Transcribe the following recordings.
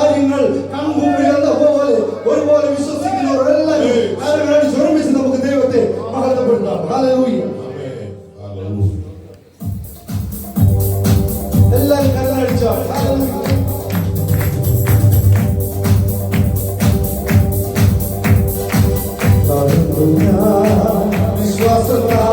കാര്യങ്ങൾ കൺമുമ്പിൽ എന്ന പോലെ ഒരുപോലെ വിശ്വസിക്കുന്നവരെല്ലാവരും കരങ്ങളടി ചുരമിച്ച് നമുക്ക് ദൈവത്തെ മഹത്വപ്പെടുത്താം. ഹല്ലേലൂയ. എല്ലാവരും കരങ്ങളടിച്ചാൽ ഹല്ലേലൂയ. വിശ്വാസത്താ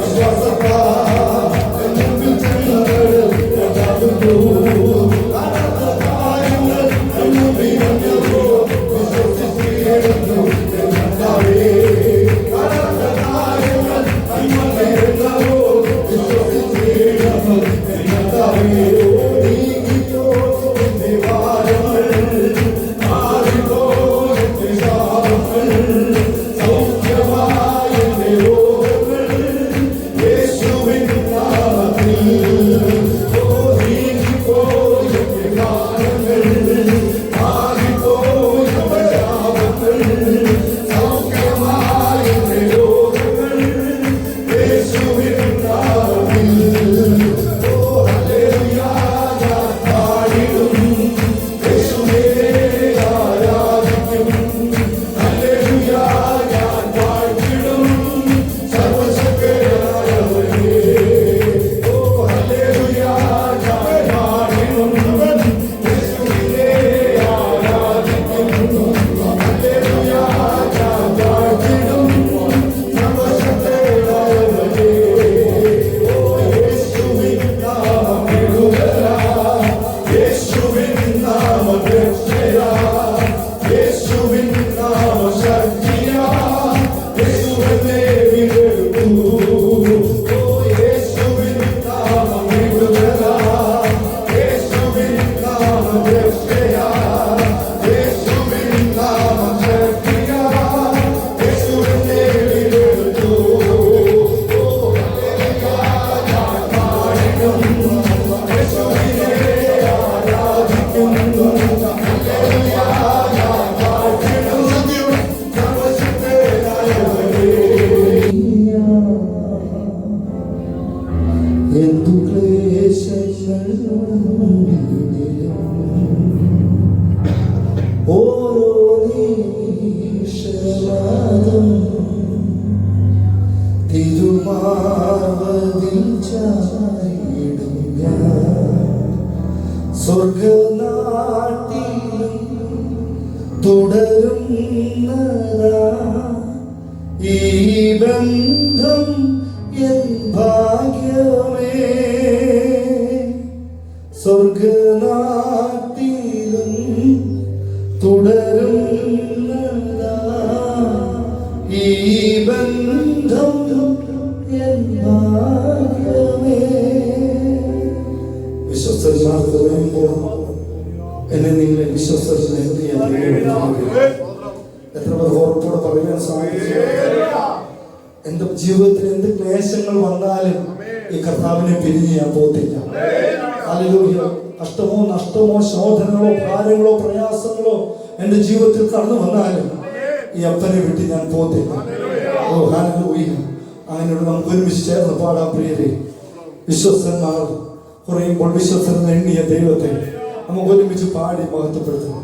വിശ്വാസത്താ ഓരോ നിമിഷവാദം തിരുമാവതിൽ ചാരിടും ഞാൻ സ്വർഗനാട്ടിലും തുടരുന്നതാ ഈ ബന്ധം എൻ ഭാഗ്യമേ സ്വർഗനാട്ടിലും തുടരുന്നതാ ഈ ബന്ധം എൻ ഭാഗ്യമേ. വിശ്വസ്തന്മാർക്ക് പറയുമ്പോൾ എന്നെ നിങ്ങളെ വിശ്വസ്തനെ എത്ര പേർ ഉറപ്പോടെ പറയാൻ സാധിക്കും? എന്റെ ജീവിതത്തിൽ എന്ത് ക്ലേശങ്ങൾ വന്നാലും ഈ കർത്താവിനെ പിരിഞ്ഞ് ഞാൻ പോകത്തില്ല. ഹല്ലേലൂയ. കഷ്ടമോ നഷ്ടമോ ശോധനകളോ ഭാരങ്ങളോ പ്രയാസങ്ങളോ എന്റെ ജീവിതത്തിൽ കടന്നു വന്നാലും ഈ അപ്പനെ വിട്ട് ഞാൻ പോകത്തില്ല. ഓ ഹല്ലേലൂയ. അങ്ങനെയോട് നമുക്ക് ഒരുമിച്ച് ചേർന്ന് പാടാം പ്രിയരെ. വിശ്വസ്തന്മാർ കുറയുമ്പോൾ വിശ്വസ്തൻ എണ്ണിയ ദൈവത്തെ നമുക്ക് ഒരുമിച്ച് പാടി മഹത്വപ്പെടുത്തുന്നു.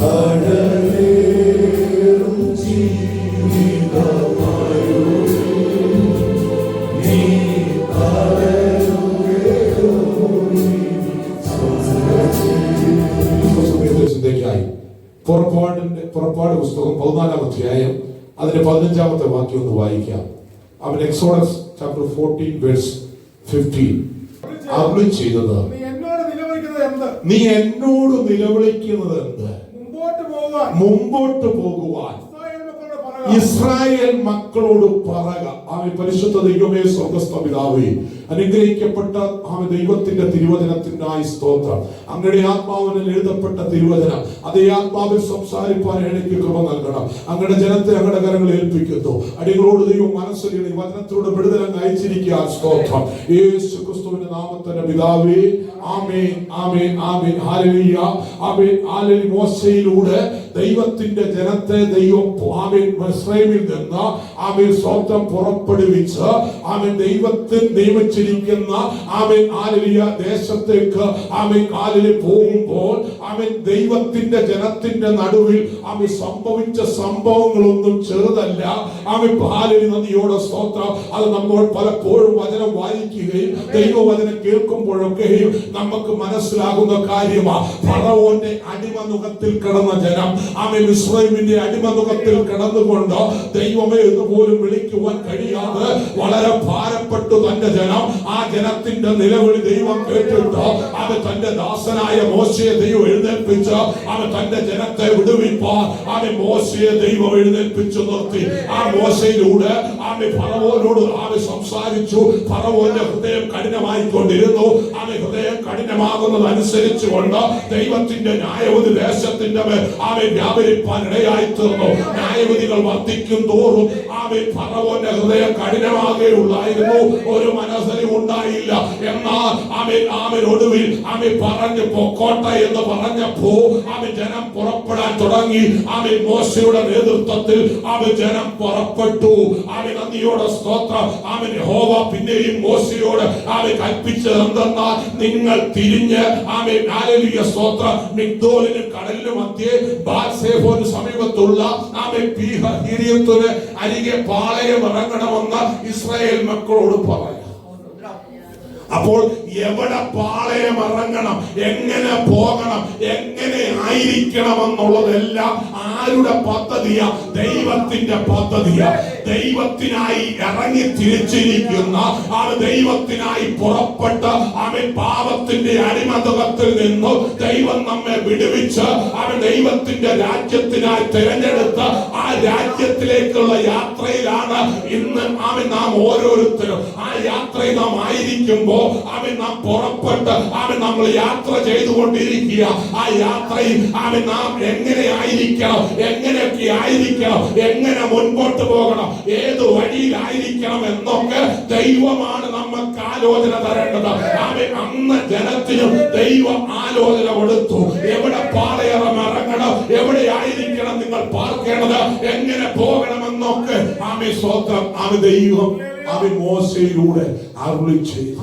Amen. പുറപ്പാട് പുസ്തകം 14-ാം അധ്യായം അതിന്റെ 15-ാമത്തെ വാക്യം ഒന്ന് വായിക്കാം. അവൻ എക്സോഡസ് ചാപ്റ്റർ 14 വേഴ്സ് 15 അരുളി ചെയ്തത്, നീ എന്നോട് നിലവിളിക്കുന്നത് എന്ത്? മുമ്പോട്ട് പോകുവാൻ ഇസ്രായേൽ മക്കളോട് പറക. ആമേൻ. പരിശുദ്ധ ദൈവമേ, സ്വർഗ്ഗസ്ഥ പിതാവേ, അനുഗ്രഹിക്കപ്പെട്ട ദൈവത്തിന്റെ തിരുവചനത്തിനായി സ്തോത്രം. അങ്ങയുടെ ആത്മാവിൽ എഴുതപ്പെട്ട തിരുവചനം അതേ ആത്മാവിൽ സംസാരിപ്പാൻ എനിക്ക് കൃപ നൽകണം. അങ്ങയുടെ ജനത്തെ അങ്ങയുടെ കരങ്ങളിൽ ഏൽപ്പിക്കുന്നു. അടികളോട് ദൈവം മനസ്സിൽ വചനത്തിലൂടെ വിടുതലങ്ങ് അയച്ചിരിക്കാൻ സ്തോത്രം. യേശു ക്രിസ്തുവിന്റെ നാമത്തിന്റെ പിതാവേ, ആമേൻ, ആമേൻ, ആമേൻ. ഹല്ലേലൂയ, ആമേൻ, ഹല്ലേലൂയ. മോശയിലൂടെ ദൈവത്തിന്റെ ജനത്തെ ദൈവം ആമേൻ മിസ്രയീമിൽ നിന്ന് ആമേൻ സ്തോത്രം പുറപ്പെടുവിച്ച് ആമേൻ ദൈവത്തിൽ നിയമിച്ചിരിക്കുന്ന ആമേൻ ഹല്ലേലൂയ ദേശത്തേക്ക് ആമേൻ കാലിൽ പോകുമ്പോൾ ആമേൻ ദൈവത്തിന്റെ ജനത്തിന്റെ നടുവിൽ ആമേൻ സംഭവിച്ച സംഭവങ്ങളൊന്നും ചെറുതല്ല. Amen hallelujah. നന്ദിയോടെ സ്തോത്രം. അത് നമ്മൾ പലപ്പോഴും വചനം വായിക്കുകയും ദൈവവചനം കേൾക്കുമ്പോഴൊക്കെയും നമുക്ക് മനസ്സിലാകുന്ന കാര്യമാണ്. ഫറവോന്റെ അടിമനുഖത്തിൽ കിടന്ന ജനം ആമേൻ മിസ്രയീമിന്റെ അടിമനുഖത്തിൽ കിടന്നുകൊണ്ട് ദൈവമേ എന്ന് പോലും വിളിക്കുവാൻ കഴിയാതെ വളരെ ഭാരപ്പെട്ടു തന്റെ ജനം. ആ ജനത്തിന്റെ നിലവിളി ദൈവം കേട്ടിട്ട് അവൻ തന്റെ ദാസനായ മോശയെ ദൈവം എഴുന്നേൽപ്പിച്ച് അവൻ തന്റെ ജനത്തെ വിടുവിപ്പാൻ അവൻ മോശയെ ദൈവം എഴുന്നേൽപ്പിച്ചു നിർത്തി. ആ മോശയിലൂടെ അവൻ ഫറവോനോട് അവൻ സംസാരിച്ചു. ഫറവോന്റെ ഹൃദയം കഠിനമായിക്കൊണ്ടിരുന്നു. അവൻ ഹൃദയം കഠിനമാകുന്നത് അനുസരിച്ചുകൊണ്ട് ദൈവത്തിന്റെ ന്യായവിധി ദേശത്തിന്റെ മേൽ അവൻ വ്യാപരിപ്പാൻ ഇടയായി തീർന്നു. ന്യായവിധികൾ വർദ്ധിക്കും തോറും അവൻ ഫറവോന്റെ ഹൃദയം കഠിനമാകുകയുള്ളായിരുന്നു. ഒരു മനസ്സിൽ ഉണ്ടായില്ല. എന്നാൽ അവൻ ഒടുവിൽ അവൻ പറഞ്ഞു പൊക്കോട്ടെ എന്ന് പറഞ്ഞപ്പോ അവൻ ജനം പുറപ്പെടാൻ തുടങ്ങി. അവൻ മോശയുടെ നേതൃത്വത്തിൽ അവൻ ജനം പുറപ്പെട്ടു. അവൻ നന്ദിയോടെ സ്തോത്രം. അവൻ യഹോവ പിന്നെയും മോശയോട് അവൻ കൽപ്പിച്ചത് എന്തെന്നാൽ, നിങ്ങൾ തിരിഞ്ഞ് അവൻ ഹല്ലേലൂയ സ്തോത്രം മിഗ്ദോലിനും കടലിനും മധ്യേ ബാൽസെഫോന് സമീപത്തുള്ള അവൻ പീഹഹീര്യത്തിന് അരികെ പാളയം ഇറങ്ങണമെന്ന് ഇസ്രായേൽ മക്കളോട് പറയാം. അപ്പോൾ എവിടെ പാളയം ഇറങ്ങണം, എങ്ങനെ പോകണം, എങ്ങനെ ആയിരിക്കണം എന്നുള്ളതെല്ലാം ആരുടെ പദ്ധതിയാ? ദൈവത്തിന്റെ പദ്ധതിയാ. ദൈവത്തിനായി ഇറങ്ങി തിരിച്ചിരിക്കുന്ന ആ ദൈവത്തിനായി പുറപ്പെട്ട അവൻ പാപത്തിന്റെ അടിമത്തത്തിൽ നിന്ന് ദൈവം നമ്മെ വിടുവിച്ച് അവൻ ദൈവത്തിന്റെ രാജ്യത്തിനായി തിരഞ്ഞെടുത്ത ആ രാജ്യത്തിലേക്കുള്ള യാത്രയിലാണ് ഇന്ന് അവൻ നാം ഓരോരുത്തരും. ആ യാത്രയിൽ നാം ആയിരിക്കുമ്പോൾ അവൻ നാം പുറപ്പെട്ട് അവൻ നമ്മൾ യാത്ര ചെയ്തുകൊണ്ടിരിക്കുക. ആ യാത്രയിൽ അവൻ നാം എങ്ങനെ ആയിരിക്കണം, എങ്ങനെയൊക്കെ ആയിരിക്കണം, എങ്ങനെ മുൻപോട്ട് പോകണം, ഏത് വഴിയിലായിരിക്കണം എന്നൊക്കെ ദൈവമാണ് നമുക്ക് ആലോചന തരേണ്ടത്. അവൻ അന്ന് ജനത്തിനും ദൈവം ആലോചന കൊടുത്തു. എവിടെ പാളയം ഇറങ്ങണം, എവിടെ ആയിരിക്കണം നിങ്ങൾ പാർക്കേണ്ടത്, എങ്ങനെ പോകണമെന്നൊക്കെ ആമേൻ സ്തോത്രം. അവൻ ദൈവം അവൻ മോശയിലൂടെ അരുളി ചെയ്തു.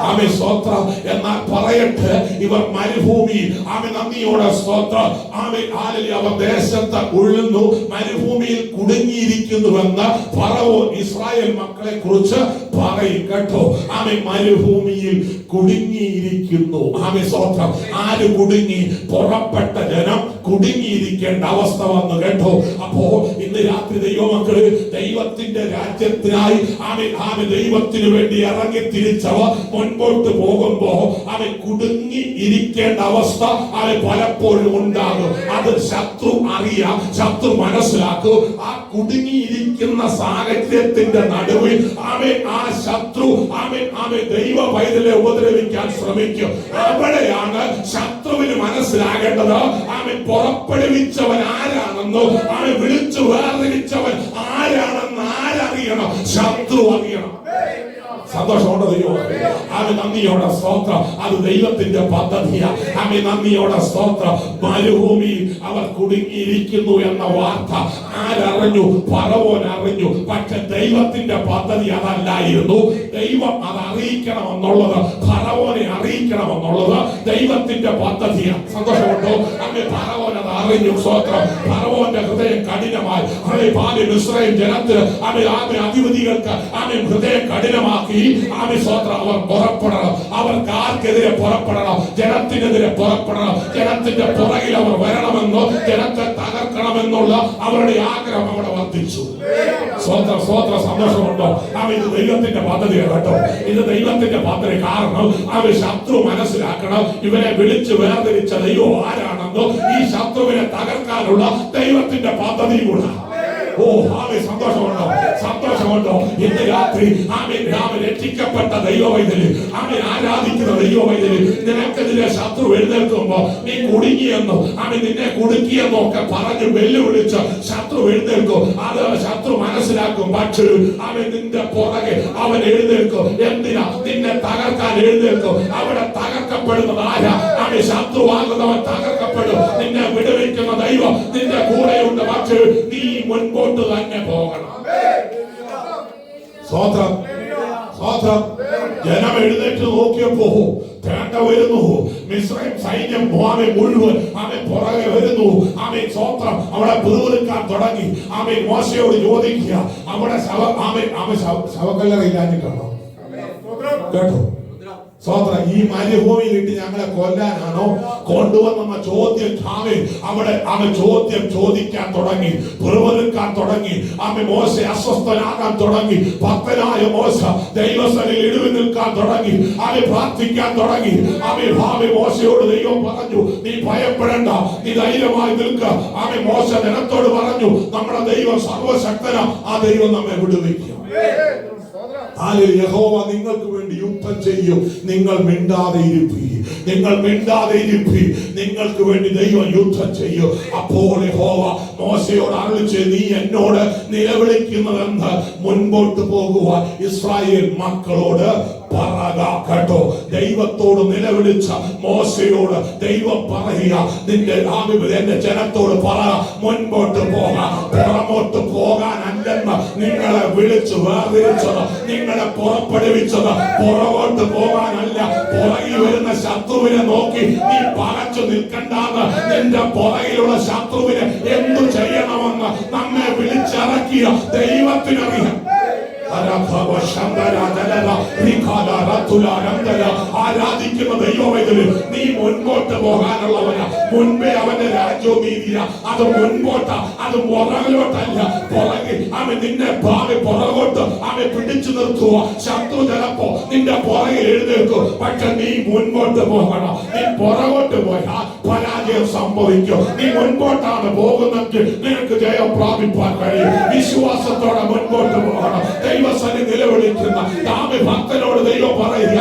ആമേൻ സ്തോത്രം. എന്നാൽ പറയട്ടെ, ഇവർ മരുഭൂമിയിൽ അവൻ നന്ദിയോടെ സ്തോത്രം ആമേൻ ഹല്ലേലൂയ അവർ ദേശത്ത് ഉഴുന്നു മരുഭൂമിയിൽ കുടുങ്ങിയിരിക്കുന്നുവെന്ന് ഫറവോൻ ഇസ്രായേൽ മക്കളെ കുറിച്ച് പറയും കേട്ടോ. ആമേൻ മരുഭൂമിയിൽ കുടുങ്ങിയിരിക്കുന്നു. ആമേൻ സ്തോത്രം. ആര് കുടുങ്ങി? പുറപ്പെട്ട ജനം കുടുങ്ങിയിരിക്കേണ്ട അവസ്ഥ വന്നു കേട്ടോ. അപ്പോ ഇന്ന് രാത്രി ദൈവമക്കള് ദൈവത്തിന്റെ രാജ്യത്തിനായി അവൻ ദൈവത്തിന് വേണ്ടി ഇറങ്ങി തിരിച്ചവ മുൻപോട്ട് പോകുമ്പോ അവൻ കുടുങ്ങി ഇരിക്കേണ്ട അവസ്ഥ അവൻ പലപ്പോഴും ഉണ്ടാകും. അത് ശത്രു അറിയാം, ശത്രു മനസ്സിലാക്കും. ആ കുടുങ്ങിയിരിക്കുന്ന സാഹചര്യത്തിന്റെ നടുവിൽ അവൻ ആ ശത്രു അവൻ ദൈവ പൈതലെ ഉപദ്രവിക്കാൻ ശ്രമിക്കും. അവിടെയാണ് ശത്രുവിന് മനസ്സിലാകേണ്ടത് അവൻ പുറപ്പെടുവിച്ചവൻ ആരാണെന്നോ അവൻ വിളിച്ചു വേർതിരിച്ചവൻ ആരാണെന്ന് ആരറിയണം? ശത്രു അറിയണം. സന്തോഷമുണ്ട് ദൈവം. അവൻ നന്ദിയോടെ സ്തോത്രം. അത് ദൈവത്തിന്റെ പദ്ധതിയാ. അവൻ നന്ദിയോടെ സ്തോത്രം. മരുഭൂമിയിൽ അവർ കുടുങ്ങിയിരിക്കുന്നു എന്ന വാർത്ത ആരറിഞ്ഞു? ഫറവോൻ അറിഞ്ഞു. പക്ഷെ ദൈവത്തിന്റെ പദ്ധതി അതല്ലായിരുന്നു. ദൈവം അത് അറിയിക്കണമെന്നുള്ളത്, ഫറവോനെ അറിയിക്കണമെന്നുള്ളത് ദൈവത്തിന്റെ പദ്ധതിയാ. സന്തോഷമുണ്ടോ? അവൻ ഫറവോൻ അത് അറിഞ്ഞു. സ്തോത്രം. ഫറവോന്റെ ഹൃദയം കഠിനമായി. മിസ്രയീം ജനത്തിന് അവൻ അധിപതികൾക്ക് അവൻ ഹൃദയം കഠിനമാക്കി. ആമേ സ്വോത്രം അവർ പുറപ്പെടണം. അവർക്ക് ആർക്കെതിരെ പുറപ്പെടണം? ജനത്തിനെതിരെ പുറപ്പെടണം. ജനത്തിന്റെ പുറകിൽ അവർ വരണമെന്നോ ജനത്തെ തകർക്കണമെന്നുള്ള അവരുടെ ആഗ്രഹം അവിടെ വർദ്ധിച്ചു. സ്വോത്രം സ്വോത്രം സന്തോഷമുണ്ടോ? ഇത് ദൈവത്തിന്റെ പദ്ധതിയാണ് കേട്ടോ. ഇത് ദൈവത്തിന്റെ പദ്ധതി. കാരണം ശത്രു മനസ്സിലാക്കണം ഇവരെ വിളിച്ച് വേർതിരിച്ച ദൈവം ആരാണെന്നോ ഈ ശത്രുവിനെ തകർക്കാനുള്ള ദൈവത്തിന്റെ പദ്ധതി കൂടെ. ഓ ആമേ സന്തോഷമുണ്ടോ? സന്തോഷമുണ്ടോ? ഇന്ന് രാത്രി രക്ഷിക്കപ്പെട്ട ദൈവവൈദ്യര് ആരാധിക്കുന്ന ദൈവവൈദ്യര് നിനക്കെതിരെ ശത്രു എഴുന്നേൽക്കുമ്പോ നീ കുടുങ്ങിയെന്നോ നിന്നെ കുടുക്കിയെന്നോ ഒക്കെ പറഞ്ഞ് വെല്ലുവിളിച്ച് ശത്രു എഴുന്നേൽക്കും. അത് ശത്രു മനസ്സിലാക്കും. പക്ഷേ നിന്റെ പുറകെ അവൻ എഴുന്നേൽക്കും. എന്തിനാ? നിന്നെ തകർക്കാൻ എഴുന്നേൽക്കും. അവിടെ തകർക്കപ്പെടുന്നത് ആരാ? ശത്രുവാകുന്നവൻ തകർക്കപ്പെടും. നിന്നെ വിടുവിക്കുന്ന ദൈവം നിന്റെ കൂടെയുണ്ട്. പക്ഷേ നീ മുൻപോട്ട് തന്നെ പോകണം. സ്വോത്രം സ്വോത്രം. ജനം എഴുന്നേറ്റ് നോക്കിയപ്പോ തേണ്ട വരുന്നു. മിസ്രൈം സൈന്യം മുഴുവൻ പുറകെ വരുന്നു. സ്വോത്രം അവിടെ പിറുപിറുക്കാൻ തുടങ്ങി. മോശയോട് ചോദിക്കുക അവിടെ ശവക്കല്ലറയില്ലാഞ്ഞിട്ടാണോ? കേട്ടോ സ്വോത്രം. ഈ മരുഭൂമിയിൽ ഇട്ട് ഞങ്ങളെ കൊല്ലാനാണോ കൊണ്ടുവന്ന ചോദ്യം അവിടെ ചോദ്യം ചോദിക്കാൻ തുടങ്ങി. പിറുപിറുക്കാൻ തുടങ്ങി. മോശ അസ്വസ്ഥനാകാൻ തുടങ്ങി. ഭക്തനായ മോശ ദൈവസന്നിധിയിൽ ഇടിവ് നിൽക്കാൻ തുടങ്ങി. പ്രാർത്ഥിക്കാൻ തുടങ്ങി. മോശയോട് ദൈവം പറഞ്ഞു നീ ഭയപ്പെടേണ്ട, നീ ധൈര്യമായി നിൽക്കുക. മോശ ജനത്തോട് പറഞ്ഞു നമ്മുടെ ദൈവം സർവശക്തനാ. ആ ദൈവം നമ്മെ വിടുവിക്കും. യഹോവ നിങ്ങൾക്ക് വേണ്ടി യുദ്ധം ചെയ്യും. നിങ്ങൾ മിണ്ടാതെ ഇരിപ്പി. നിങ്ങൾ മിണ്ടാതെ ഇരിപ്പി. നിങ്ങൾക്ക് വേണ്ടി ദൈവം യുദ്ധം ചെയ്യും. അപ്പോൾ യഹോവ മോശയോട് അരുളിച്ചെയ്തു നീ എന്നോട് നിലവിളിക്കുന്നതെന്ത്? മുൻപോട്ട് പോകുവാൻ ഇസ്രായേൽ മക്കളോട് പറക. കേട്ടോ ദൈവത്തോട് നിലവിളിച്ച മോശയോട് ദൈവം പറയുക എന്റെ ജനത്തോട് പറ മുൻപോട്ട് പോകാം. പുറമോട്ട് പോകാനല്ലെന്ന് നിങ്ങളെ വിളിച്ചു വേർതിരിച്ചത്, നിങ്ങളെ പുറപ്പെടുവിച്ചത്. പുറകോട്ട് പോകാനല്ല. പുറകിൽ വരുന്ന ശത്രുവിനെ നോക്കി നീ പകച്ചു നിൽക്കണ്ടെന്ന്. നിന്റെ പുറകിലുള്ള ശത്രുവിനെ എന്തു ചെയ്യണമെന്ന് നമ്മെ വിളിച്ചിറക്കിയ ദൈവത്തിനറിയാം. ആരാധിക്കുന്ന ദൈവവൈദ്യര് നീ മുൻപോട്ട് പോകാനുള്ളവനാ. മുൻപേ അവന്റെ രാജ്യവും നീതിയ. അത് മുൻപോട്ടാ, അത് പുറകിലോട്ടല്ല. പുറകിൽ നിന്നെ പുറകോട്ട് പിടിച്ചു നിർത്തുക. ശത്രു ചിലപ്പോ നിന്റെ പുറകിൽ എഴുന്നേൽക്കും. പക്ഷെ നീ മുൻപോട്ട് പോകണം. നീ പുറകോട്ട് പോയാൽ പരാജയം സംഭവിക്കും. നീ മുൻപോട്ടാണ് പോകുന്നെങ്കിൽ നിനക്ക് ജയം പ്രാപിപ്പാൻ കഴിയും. വിശ്വാസത്തോടെ മുൻപോട്ട് പോകണം. ദൈവസന്നിധി നിലവിളിക്കുന്ന ഭക്തനോട് ദൈവം പറയുക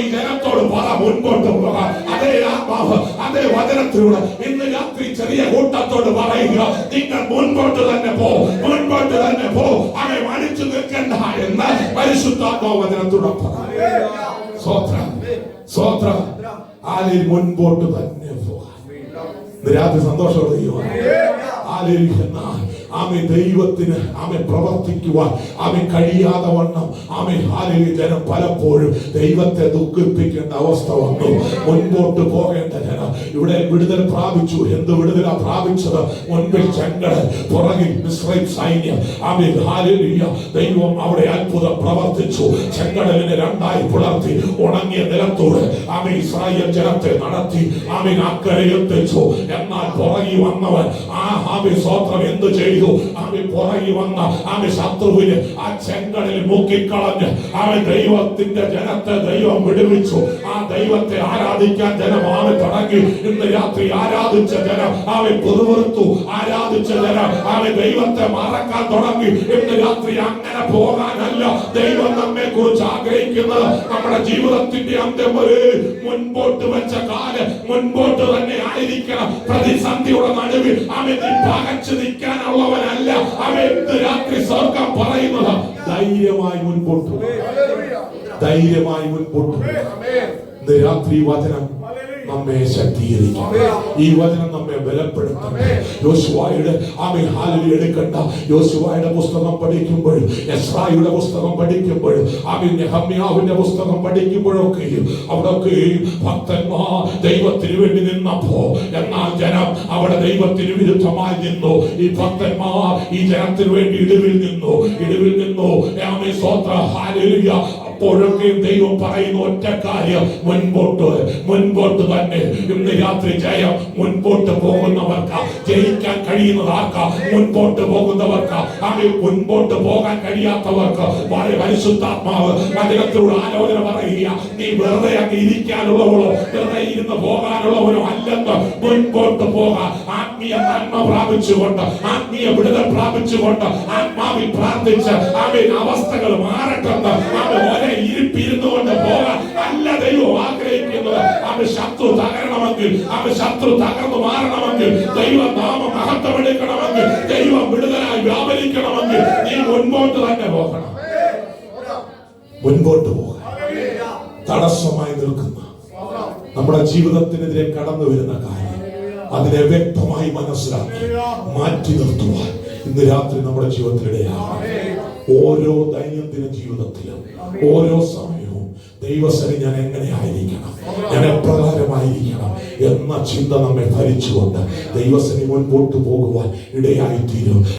ഈ ജനത്തോട് പറ മുൻപോട്ട് പോകാം. അതേ ആത്മാവ് അതേ വചനത്തിലൂടെ ഇന്ന് രാത്രി ചെറിയ കൂട്ടത്തോട് പറയുക നിങ്ങൾ മുൻപോട്ട് തന്നെ പോ, മുൻപോട്ട് തന്നെ പോ. അവനെ മടിച്ചു നിൽക്കണ്ട എന്ന് പരിശുദ്ധാത്മാവ് വചനത്തോടെ പറയും. സ്വോത്രം സ്വോത്രം. ആലിൽ മുൻപോട്ട് തന്നെ പോകാം. രാത്രി സന്തോഷത്തോടെ ദൈവത്തിന് പ്രവർത്തിക്കുവാൻ കഴിയാതെ വണ്ണം ജനം പലപ്പോഴും ദൈവത്തെ ദുഃഖിപ്പിക്കേണ്ട അവസ്ഥ വന്നു. മുൻപോട്ട് പോകേണ്ട ജനം ഇവിടെ വിടുതൽ പ്രാപിച്ചു. എന്ത് വിടുതലാ പ്രാപിച്ചത്? മുൻപിൽ ചെങ്കടൽ, പുറകിൽ മിസ്രൈം സൈന്യം. ദൈവം അവിടെ അത്ഭുതം പ്രവർത്തിച്ചു. ചെങ്കടലിനെ രണ്ടായി പുലർത്തി ഉണങ്ങിയ നിലത്തോട് ഇസ്രായേൽ ജനത്തെ നടത്തി അക്കരയെത്തിച്ചു. എന്നാൽ പുറകി വന്നവൻ സ്വോത്രം എന്ത് ചെയ്തു? പുറകി വന്ന ശത്രുവിന് ആ ചെങ്കടലിൽ മുക്കിക്കളഞ്ഞ് ദൈവത്തിന്റെ ജനത്തെ ദൈവം വിടുവിച്ചു. ആ ദൈവത്തെ ആരാധിക്കാൻ ജനം തുടങ്ങി. ഇന്ന് രാത്രി ആരാധിച്ച ജനം പിറുപിറുത്തു. ആരാധിച്ച ജനം ദൈവത്തെ മറക്കാൻ തുടങ്ങി. ഇന്ന് രാത്രി അങ്ങനെ പോകാനല്ല ദൈവം നമ്മെ കുറിച്ച് ആഗ്രഹിക്കുന്നത്. നമ്മുടെ ജീവിതത്തിന്റെ അന്ത്യം വരെ മുൻപോട്ട് വെച്ച കാലം മുൻപോട്ട് തന്നെ ആയിരിക്കണം. പ്രതിസന്ധിയുടെ നടുവിൽ പകച്ചു നിൽക്കാനുള്ളവനല്ല. രാത്രി സ്വർഗം പറയുന്നത് ധൈര്യമായി മുൻപോട്ട്, ധൈര്യമായി മുൻപോട്ട്. രാത്രി വചനം നമ്മെ ശക്തീകരിക്കും. ഈ വചനം നമ്മെ ബലപ്പെടുത്തട്ടെ. യോശുവയുടെ എടുക്കണ്ട. യോശുവയുടെ പുസ്തകം പഠിക്കുമ്പോഴും എസ്രായുടെ പുസ്തകം പഠിക്കുമ്പോഴും നെഹമ്യാവിന്റെ പുസ്തകം പഠിക്കുമ്പോഴൊക്കെയും അവിടെയൊക്കെയും ഭക്തന്മാർ ദൈവത്തിന് വേണ്ടി നിന്നപ്പോ എന്നാൽ ജനം അവിടെ ദൈവത്തിന് വിരുദ്ധമായി നിന്നു. ഈ ഭക്തന്മാർ ഈ ജനത്തിന് വേണ്ടി ഇടിവിൽ നിന്നു. അപ്പോഴൊക്കെയും ദൈവം പറയുന്ന ഒറ്റ കാര്യം, മുൻപോട്ട് തന്നെ. ഇന്ന് രാത്രി ജയം മുൻപോട്ട് പോകുന്നവർക്ക്, ജയിക്കാൻ കഴിയുന്നത് ആർക്കാ? മുൻപോട്ട് പോകുന്നവർക്ക്. അവൻ മുൻപോട്ട് പോകാൻ കഴിയാത്തവർക്ക് വളരെ പരിശുദ്ധാത്മാവ് അദ്ദേഹത്തിലൂടെ ആലോചന പറയുക, നീ വെറുതെ അങ്ങ് ഇരിക്കാനുള്ളവളോ വെറുതെ ഇരുന്ന് പോകാനുള്ളവരോ അല്ലെന്ന്. മുൻപോട്ട് പോകാൻ ആത്മീയ നന്മ പ്രാപിച്ചുകൊണ്ട്, ആത്മീയ വിടുതൽ പ്രാപിച്ചുകൊണ്ട്, ആത്മാവിൽ പ്രാർത്ഥിച്ച് അവൻ അവസ്ഥകൾ മാറട്ടെന്ന് അവൻ ഒരേ ഇരിപ്പിരുന്നു കൊണ്ട് പോകാൻ അല്ല ദൈവം ആഗ്രഹിക്കുന്നത്. അവൻ ശത്രു തകരണമെങ്കിൽ, അവൻ ശത്രു തകർന്നു മാറണമെങ്കിൽ, ദൈവനാമം മഹത്വമെടുക്കണമെങ്കിൽ, ദൈവം വിടുതലായി വ്യാപരിക്കണമെങ്കിൽ നീ മുൻപോട്ട് തന്നെ പോകണം. മുൻപോട്ട് പോകാൻ തടസ്സമായി നിൽക്കുന്ന നമ്മുടെ ജീവിതത്തിനെതിരെ കടന്നു വരുന്ന കാര്യം അതിനെ വ്യക്തമായി മനസ്സിലാക്കി മാറ്റി നിർത്തുവാൻ ഇന്ന് രാത്രി നമ്മുടെ ജീവിതത്തിനിടയാണ്. ഓരോ ദൈനംദിന ജീവിതത്തിലും ഓരോ സമയവും ദൈവസേന ഞാൻ എങ്ങനെ ആയിരിക്കണം, ഞാൻ എപ്രകാരമായിരിക്കണം എന്ന ചിന്ത നമ്മെ ഭരിച്ചുകൊണ്ട് ദൈവസേന മുൻപോട്ട് പോകുവാൻ ഇടയായി തീരും.